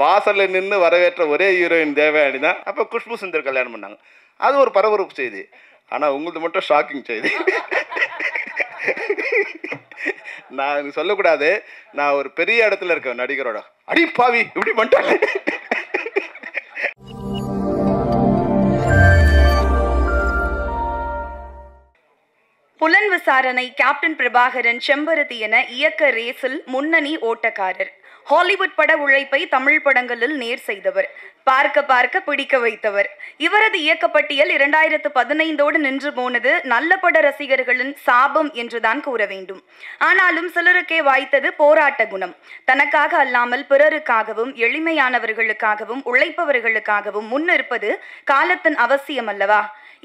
வாசலில் நின்று வரவேற்ற ஒரே ஹீரோயின் தேவயானி தான். அப்போ குஷ்பு சுந்தர் கல்யாணம் பண்ணாங்க. அது ஒரு பரபரப்பு செய்தி. ஆனால் உங்களுக்கு மட்டும் ஷாக்கிங் செய்தி. நான் சொல்லக்கூடாது, நான் ஒரு பெரிய இடத்துல இருக்கேன் நடிகரோட. அடிப்பாவி இப்படி பண்ணிட்டாங்க. புலன் விசாரணை கேப்டன் பிரபாகரன் செம்பருத்தி என இயக்க ரேஸில் முன்னணி ஓட்டக்காரர். ஹாலிவுட் பட உழைப்பை தமிழ் படங்களில் நேர் செய்தவர். பார்க்க பார்க்க பிடிக்க வைத்தவர். இவரது இயக்கப்பட்டியல் 2015 நின்று போனது நல்ல பட ரசிகர்களின் சாபம் என்றுதான் கூற வேண்டும். ஆனாலும் சிலருக்கே வாய்த்தது போராட்ட குணம். தனக்காக அல்லாமல் பிறருக்காகவும் எளிமையானவர்களுக்காகவும் உழைப்பவர்களுக்காகவும் முன்னிருப்பது காலத்தின் அவசியம் அல்லவா?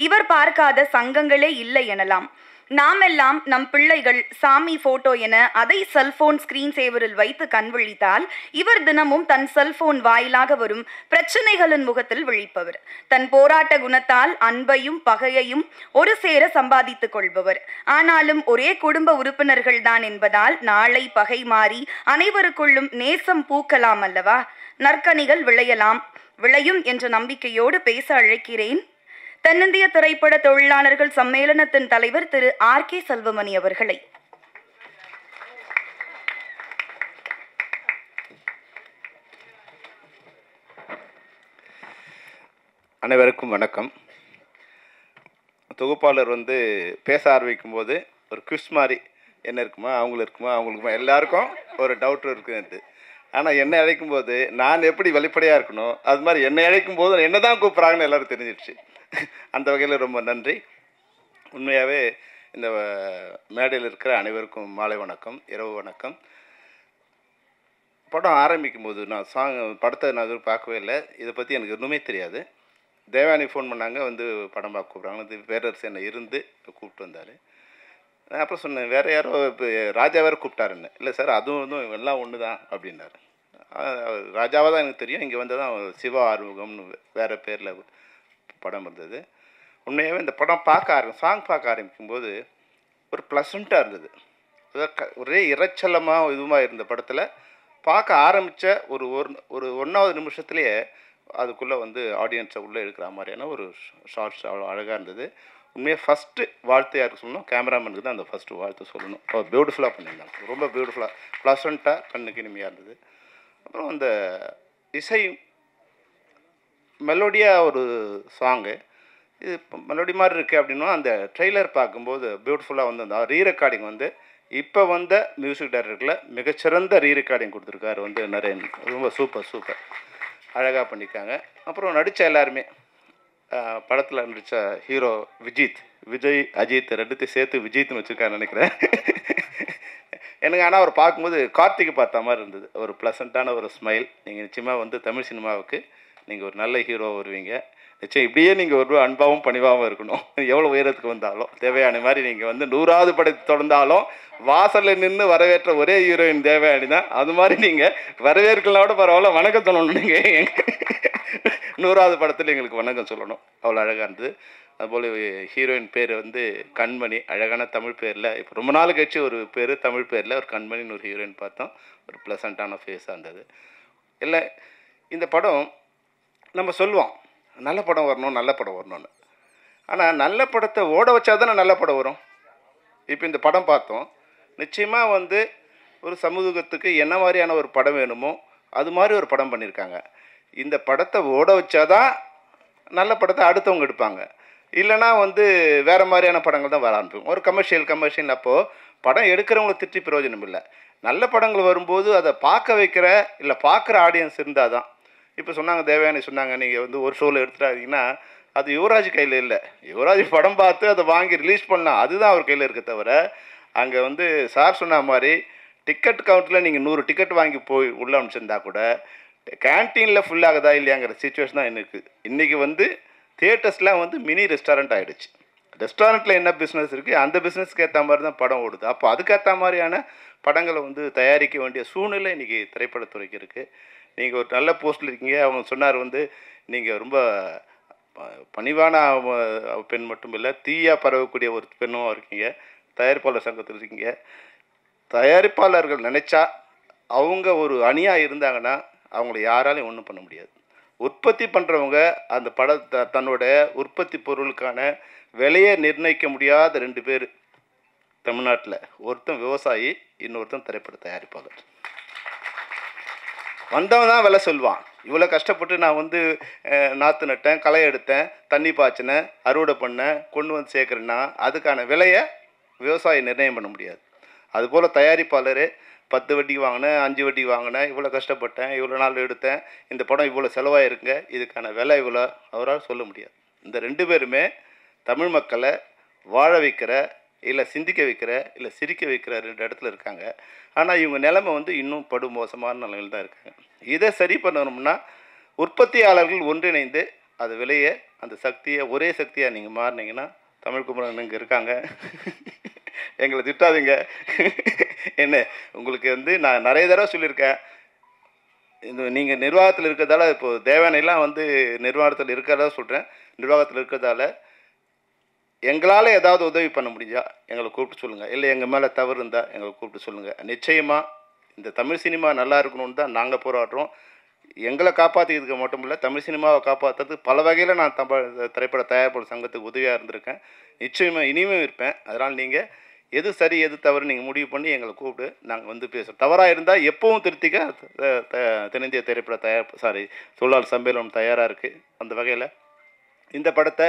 இவர் பார்க்காத சங்கங்களே இல்லை எனலாம். நாமெல்லாம் நம் பிள்ளைகள் சாமி போட்டோ என அதை செல்போன் ஸ்கிரீன் சேவரில் வைத்து கண்விழித்தால், இவர் தினமும் தன் செல்போன் வாயிலாக வரும் பிரச்சனைகளின் முகத்தில் விழிப்பவர். தன் போராட்ட குணத்தால் அன்பையும் பகையையும் ஒரு சேர சம்பாதித்துக் கொள்பவர். ஆனாலும் ஒரே குடும்ப உறுப்பினர்கள் தான் என்பதால் நாளை பகை மாறி அனைவருக்குள்ளும் நேசம் பூக்கலாம் அல்லவா? நற்கனிகள் விளையும் என்ற நம்பிக்கையோடு பேச அழைக்கிறேன் தென்னிந்திய திரைப்பட தொழிலாளர்கள் சம்மேளனத்தின் தலைவர் திரு R.K. செல்வமணி அவர்களை. அனைவருக்கும் வணக்கம். தொகுப்பாளர் பேச ஆரம்பிக்கும் போது ஒரு குவிஸ் மாதிரி என்ன இருக்குமா அவங்களுக்குமா எல்லாருக்கும் ஒரு டவுட் இருக்குன்ட்டு. ஆனால் என்னை அழைக்கும் போது நான் எப்படி வெளிப்படையாக இருக்கணும், அது மாதிரி என்னை அழைக்கும் போது என்ன தான் கூப்பிட்றாங்கன்னு எல்லோரும் தெரிஞ்சிடுச்சு. அந்த வகையில் ரொம்ப நன்றி. உண்மையாகவே இந்த மேடையில் இருக்கிற அனைவருக்கும் மாலை வணக்கம், இரவு வணக்கம். படம் ஆரம்பிக்கும் போது நான் படத்தை நான் எதுவும் பார்க்கவே இல்லை. இதை பற்றி எனக்கு ஒன்றுமே தெரியாது. தேவானி ஃபோன் பண்ணாங்க, படம் பார்க்க கூப்பிட்றாங்க. பேரரசு என்னை இருந்து கூப்பிட்டு வந்தார். நான் அப்புறம் சொன்னேன், வேறு யாரோ இப்போ ராஜா வேறு கூப்பிட்டாருன்னு. இல்லை சார், அதுவும் எல்லாம் ஒன்று தான் அப்படின்னாரு. ராஜாவாக தான் எனக்கு தெரியும். இங்கே வந்து தான் சிவா ஆறுமுகம்னு வேறு பேரில் படம் இருந்தது. உண்மையாகவே இந்த படம் சாங் பார்க்க ஆரம்பிக்கும்போது ஒரு ப்ளசண்ட்டாக இருந்தது. ஒரே இறைச்சலமாக இதுவாக இருந்த படத்தில் பார்க்க ஆரம்பித்த ஒரு 1வது நிமிஷத்துலேயே அதுக்குள்ளே ஆடியன்ஸை உள்ளே எடுக்கிற மாதிரியான ஒரு ஷார்ட்ஸ் அவ்வளோ அழகாக இருந்தது. உண்மையாக ஃபஸ்ட்டு வாழ்த்து யாருக்கு சொல்லணும், கேமராமேனுக்கு தான் அந்த ஃபஸ்ட்டு வாழ்த்து சொல்லணும். அவர் பியூட்டிஃபுல்லாக பண்ணியிருந்தாங்க, ரொம்ப பியூட்டிஃபுல்லாக ப்ளசண்ட்டாக கண்ணுக்கு இனிமையாக இருந்தது. அப்புறம் அந்த இசை மெலோடியாக ஒரு சாங்கு, இது மெலோடி மாதிரி இருக்குது அப்படின்னா அந்த ட்ரெய்லர் பார்க்கும்போது பியூட்டிஃபுல்லாக அந்த ரீரெக்கார்டிங் இப்போ மியூசிக் டைரக்டரில் மிகச்சிறந்த ரீரெக்கார்டிங் கொடுத்துருக்காரு நரேன். ரொம்ப சூப்பர் அழகாக பண்ணியிருக்காங்க. அப்புறம் நடித்த எல்லாருமே, படத்தில் நடித்த ஹீரோ விஜய் அஜித் ரெண்டுத்தையும் சேர்த்து விஜய்த்துன்னு வச்சுருக்காருன்னு நினைக்கிறேன். எனக்கு ஆனால் அவர் பார்க்கும்போது கார்த்திகை பார்த்த மாதிரி இருந்தது. ஒரு ப்ளசண்ட்டான ஒரு ஸ்மைல். நீங்கள் நிச்சயமாக தமிழ் சினிமாவுக்கு நீங்கள் ஒரு நல்ல ஹீரோ வருவீங்க. நிச்சயம் இப்படியே நீங்கள் ஒரு அன்பாகவும் பணிவாகவும் இருக்கணும். எவ்வளோ உயரத்துக்கு வந்தாலும் தேவயானி மாதிரி நீங்கள் 100வது படத்தை தொடர்ந்தாலும் வாசலில் நின்று வரவேற்ற ஒரே ஹீரோயின் தேவயானி தான். அது மாதிரி நீங்கள் வரவேற்கலாம் கூட பரவாயில்ல, வணக்கம் சொல்லணும். நீங்கள் 100வது படத்தில் எங்களுக்கு வணக்கம் சொல்லணும். அவ்வளோ அழகாக இருந்தது. அதுபோல் ஹீரோயின் பேர் கண்மணி, அழகான தமிழ் பேரில். இப்போ ரொம்ப நாள் கழிச்சு ஒரு பேர் தமிழ் பேரில் ஒரு கண்மணின்னு ஒரு ஹீரோயின் பார்த்தோம். ஒரு ப்ளசண்ட்டான ஃபேஸாக இருந்தது. இல்லை, இந்த படம் நம்ம சொல்லுவோம் நல்ல படம் வரணும்னு. ஆனால் நல்ல படத்தை ஓட வச்சா தானே நல்ல படம் வரும். இப்போ இந்த படம் பார்த்தோம். நிச்சயமாக ஒரு சமூகத்துக்கு என்ன மாதிரியான ஒரு படம் வேணுமோ அது மாதிரி ஒரு படம் பண்ணியிருக்காங்க. இந்த படத்தை ஓட வச்சாதான் நல்ல படத்தை அடுத்தவங்க எடுப்பாங்க. இல்லைனா வேறு மாதிரியான படங்கள் தான் வர ஆரம்பிக்கும். ஒரு கமர்ஷியல் அப்போது படம் எடுக்கிறவங்களை திட்டி பிரயோஜனம் இல்லை. நல்ல படங்கள் வரும்போது அதை பார்க்க வைக்கிற இல்லை பார்க்குற ஆடியன்ஸ் இருந்தால் தான். இப்போ சொன்னாங்க, தேவயானி சொன்னாங்க, நீங்கள் ஒரு ஷோவில் எடுத்துட்டாதீங்கன்னா அது யுவராஜ் கையில் இல்லை. யுவராஜ் படம் பார்த்து அதை வாங்கி ரிலீஸ் பண்ணலாம், அதுதான் அவர் கையில் இருக்க தவிர, அங்கே சார் சொன்ன மாதிரி டிக்கெட் கவுண்ட்டில் நீங்கள் 100 டிக்கெட் வாங்கி போய் உள்ளே அனுப்பிச்சிருந்தா கூட கேன்டீனில் ஃபுல்லாகுதா இல்லையாங்கிற சிச்சுவேஷன் தான் எனக்கு. இன்றைக்கி தியேட்டர்ஸ்லாம் மினி ரெஸ்டாரண்ட் ஆகிடுச்சு. ரெஸ்டாரண்ட்டில் என்ன பிஸ்னஸ் இருக்குது அந்த பிஸ்னஸ்க்கு ஏற்ற மாதிரி தான் படம் ஓடுது. அப்போ அதுக்கேற்ற மாதிரியான படங்களை தயாரிக்க வேண்டிய சூழ்நிலை இன்றைக்கி திரைப்படத்துறைக்கு இருக்குது. நீங்கள் ஒரு நல்ல போஸ்ட்டில் இருக்கீங்க. அவங்க சொன்னார் நீங்கள் ரொம்ப பணிவான பெண் மட்டும் இல்லை, தீயாக பரவக்கூடிய ஒரு பெண்ணும் இருக்கீங்க. தயாரிப்பாளர் சங்கத்தில் இருக்கீங்க. தயாரிப்பாளர்கள் நினச்சா அவங்க ஒரு அணியாக இருந்தாங்கன்னா அவங்கள யாராலையும் ஒன்றும் பண்ண முடியாது. உற்பத்தி பண்ணுறவங்க அந்த தன்னோட உற்பத்தி பொருளுக்கான விலையை நிர்ணயிக்க முடியாத 2 பேர் தமிழ்நாட்டில். ஒருத்தன் விவசாயி, இன்னொருத்தன் திரைப்பட தயாரிப்பாளர். வந்தவன் தான் விலை சொல்வான். இவ்வளோ கஷ்டப்பட்டு நான் வந்து நாற்று நட்டேன், களை எடுத்தேன், தண்ணி பாய்ச்சினேன், அறுவடை பண்ணேன், கொண்டு வந்து சேர்க்குறேன்னா அதுக்கான விலையை விவசாயி நிர்ணயம் பண்ண முடியாது. அதுபோல் தயாரிப்பாளர் 10 வட்டிக்கு வாங்கினேன், 5 வட்டிக்கு வாங்கினேன், இவ்வளோ கஷ்டப்பட்டேன், இவ்வளோ நாள் எடுத்தேன், இந்த படம் இவ்வளோ செலவாயிருங்க, இதுக்கான விலை இவ்வளோ அவரால் சொல்ல முடியாது. இந்த 2 பேருமே தமிழ் மக்களை வாழ வைக்கிற, இல்லை சிந்திக்க வைக்கிற, இல்லை சிரிக்க வைக்கிற 2 இடத்துல இருக்காங்க. ஆனால் இவங்க நிலைமை வந்து இன்னும் படு மோசமான நிலையில் தான் இருக்காங்க. இதை சரி பண்ணணும்னா உற்பத்தியாளர்கள் ஒன்றிணைந்து அது விலையை, அந்த சக்தியை ஒரே சக்தியாக நீங்கள் மாறினீங்கன்னா, தமிழ் குமரன் இங்கே இருக்காங்க, எங்களை திட்டாதீங்க. என்ன உங்களுக்கு வந்து நான் நிறைய தடவை சொல்லியிருக்கேன், இந்த நீங்கள் நிர்வாகத்தில் இருக்கிறதால, இப்போது தேவானையெல்லாம் வந்து நிர்வாகத்தில் இருக்கிறதா சொல்கிறேன், நிர்வாகத்தில் இருக்கிறதால எங்களால் ஏதாவது உதவி பண்ண முடிஞ்சா எங்களை கூப்பிட்டு சொல்லுங்கள், இல்லை எங்கள் மேலே தவறு இருந்தால் எங்களை கூப்பிட்டு சொல்லுங்கள். நிச்சயமாக இந்த தமிழ் சினிமா நல்லா இருக்கணும்னு தான் நாங்கள் போராடுறோம். எங்களை காப்பாற்றிக்கிறதுக்கு மட்டும் இல்லை, தமிழ் சினிமாவை காப்பாற்றுறதுக்கு பல வகையில் நான் திரைப்பட தயாரிப்பாளர் சங்கத்துக்கு உதவியாக இருந்திருக்கேன். நிச்சயமாக இனிமேல் இருப்பேன். அதனால் நீங்கள் எது சரி எது தவறு நீங்கள் முடிவு பண்ணி எங்களை கூப்பிட்டு நாங்கள் வந்து பேசுகிறோம். தவறாக இருந்தால் எப்பவும் திருத்திக்க தென்னிந்திய திரைப்பட தொழிலாளர் சம்மேளனம் தயாராக இருக்குது. அந்த வகையில் இந்த படத்தை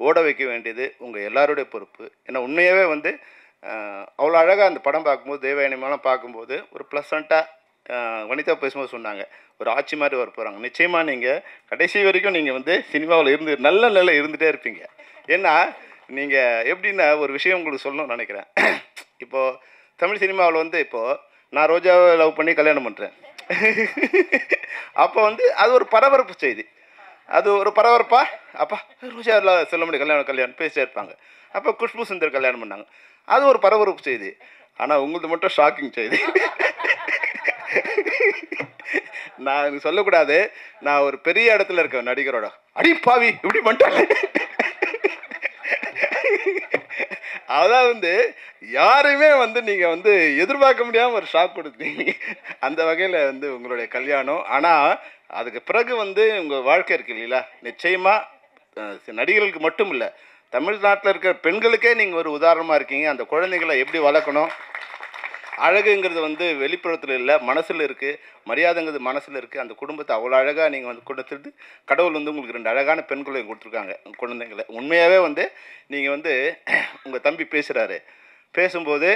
ஓட வைக்க வேண்டியது உங்கள் எல்லாருடைய பொறுப்பு. ஏன்னா உண்மையாகவே வந்து அவ்வளோ அழகாக அந்த படம் பார்க்கும்போது, தேவயானிமெல்லாம் பார்க்கும்போது ஒரு ப்ளசண்ட்டாக வனிதா பேசும்போது சொன்னாங்க, ஒரு ஆட்சி மாதிரி வர போகிறாங்க. நிச்சயமாக நீங்கள் கடைசி வரைக்கும் நீங்கள் வந்து சினிமாவில் நல்ல நிலை இருந்துகிட்டே இருப்பீங்க. ஏன்னா நீங்கள் எப்படின்னா ஒரு விஷயம் உங்களுக்கு சொல்லணும்னு நினைக்கிறேன். இப்போது தமிழ் சினிமாவில் வந்து இப்போது நான் ரோஜாவை லவ் பண்ணி கல்யாணம் பண்ணுறேன். அப்போ வந்து அது ஒரு பரபரப்பு செய்தி, அது ஒரு பரபரப்பா அப்பா ரோஜாவில் சொல்ல முடியும் கல்யாணம் பேசிட்டே இருப்பாங்க. அப்போ குஷ்பு சுந்தர் கல்யாணம் பண்ணாங்க, அது ஒரு பரபரப்பு செய்தி. ஆனால் உங்களுக்கு மட்டும் ஷாக்கிங் செய்தி. நான் சொல்லக்கூடாது, நான் ஒரு பெரிய இடத்துல இருக்கேன் நடிகரோட, அடி பாவி இப்படி பண்ணிட்டாங்க. அதான் வந்து யாரையுமே வந்து நீங்கள் வந்து எதிர்பார்க்க முடியாமல் ஒரு ஷாக் கொடுத்தீங்க. அந்த வகையில் வந்து உங்களுடைய கல்யாணம். ஆனால் அதுக்கு பிறகு வந்து உங்கள் வாழ்க்கை இருக்கு இல்லைங்களா, நிச்சயமாக நடிகர்களுக்கு மட்டும் இல்லை, தமிழ்நாட்டில் இருக்கிற பெண்களுக்கே நீங்கள் ஒரு உதாரணமாக இருக்கீங்க. அந்த குழந்தைகளை எப்படி வளர்க்கணும், அழகுங்கிறது வந்து வெளிப்புறத்தில் இல்லை, மனசில் இருக்குது, மரியாதைங்கிறது மனசில் இருக்குது. அந்த குடும்பத்தை அவ்வளோ அழகாக நீங்கள் வந்து கொடுத்துட்டு கடவுள் வந்து உங்களுக்கு 2 அழகான பெண்களையும் கொடுத்துருக்காங்க, குழந்தைங்களை. உண்மையாகவே வந்து நீங்கள் வந்து உங்கள் தம்பி பேசுகிறாரு, பேசும்போது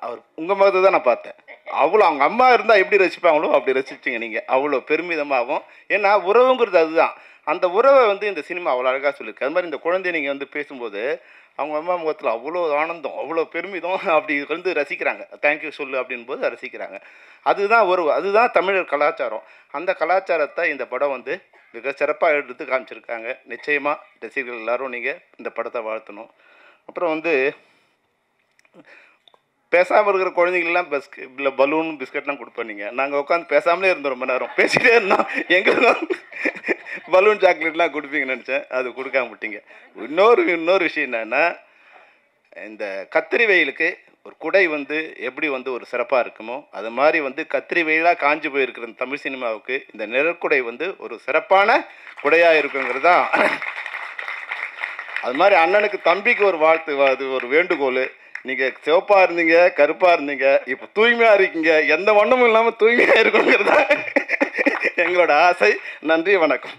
அவர் உங்கள் முகத்தை தான் நான் பார்த்தேன். அவ்வளோ அவங்க அம்மா இருந்தால் எப்படி ரசிப்பாங்களோ அப்படி ரசிச்சிங்க நீங்கள், அவ்வளோ பெருமிதமாகவும். ஏன்னா உறவுங்கிறது அதுதான். அந்த உறவை வந்து இந்த சினிமா அவ்வளோ அழகாக சொல்லியிருக்கு. அது மாதிரி இந்த குழந்தைய நீங்கள் வந்து பேசும்போது அவங்க அம்மா முகத்தில் அவ்வளோ ஆனந்தம், அவ்வளோ பெருமிதம், அப்படி வந்து ரசிக்கிறாங்க. தேங்க்யூ சொல்லு அப்படின் போது ரசிக்கிறாங்க. அதுதான் உறவு, அதுதான் தமிழர் கலாச்சாரம். அந்த கலாச்சாரத்தை இந்த படம் வந்து மிக சிறப்பாக எடுத்து காமிச்சிருக்காங்க. நிச்சயமாக ரசிகர்கள் எல்லோரும் நீங்கள் இந்த படத்தை வாழ்த்தணும். அப்புறம் வந்து பேசாமல் இருக்கிற குழந்தைங்களெலாம் இல்லை பலூன் பிஸ்கட்லாம் கொடுப்போம். நாங்கள் உட்காந்து பேசாமலே இருந்தோம், ரொம்ப நேரம் பேசிகிட்டே இருந்தோம். எங்களுக்கு பலூன் சாக்லேட்லாம் கொடுப்பீங்கன்னு நினச்சேன், அது கொடுக்காம விட்டீங்க. இன்னொரு விஷயம் என்னென்னா, இந்த கத்திரி வெயிலுக்கு ஒரு குடை வந்து எப்படி வந்து ஒரு சிறப்பாக இருக்குமோ, அது மாதிரி வந்து கத்திரி வெயிலாக காஞ்சி போயிருக்கிற தமிழ் சினிமாவுக்கு இந்த நிழற்குடை வந்து ஒரு சிறப்பான குடையாக இருக்குங்கிறது தான். அது மாதிரி அண்ணனுக்கு தம்பிக்கு ஒரு வாழ்த்து, அது ஒரு வேண்டுகோள். நீங்கள் சிவப்பாக இருந்தீங்க, கருப்பாக இருந்தீங்க, இப்போ தூய்மையாக இருக்கீங்க, எந்த வண்ணமும் இல்லாமல் தூய்மையாக இருக்கணுங்கிறது தான் எங்களோட ஆசை. நன்றி, வணக்கம்.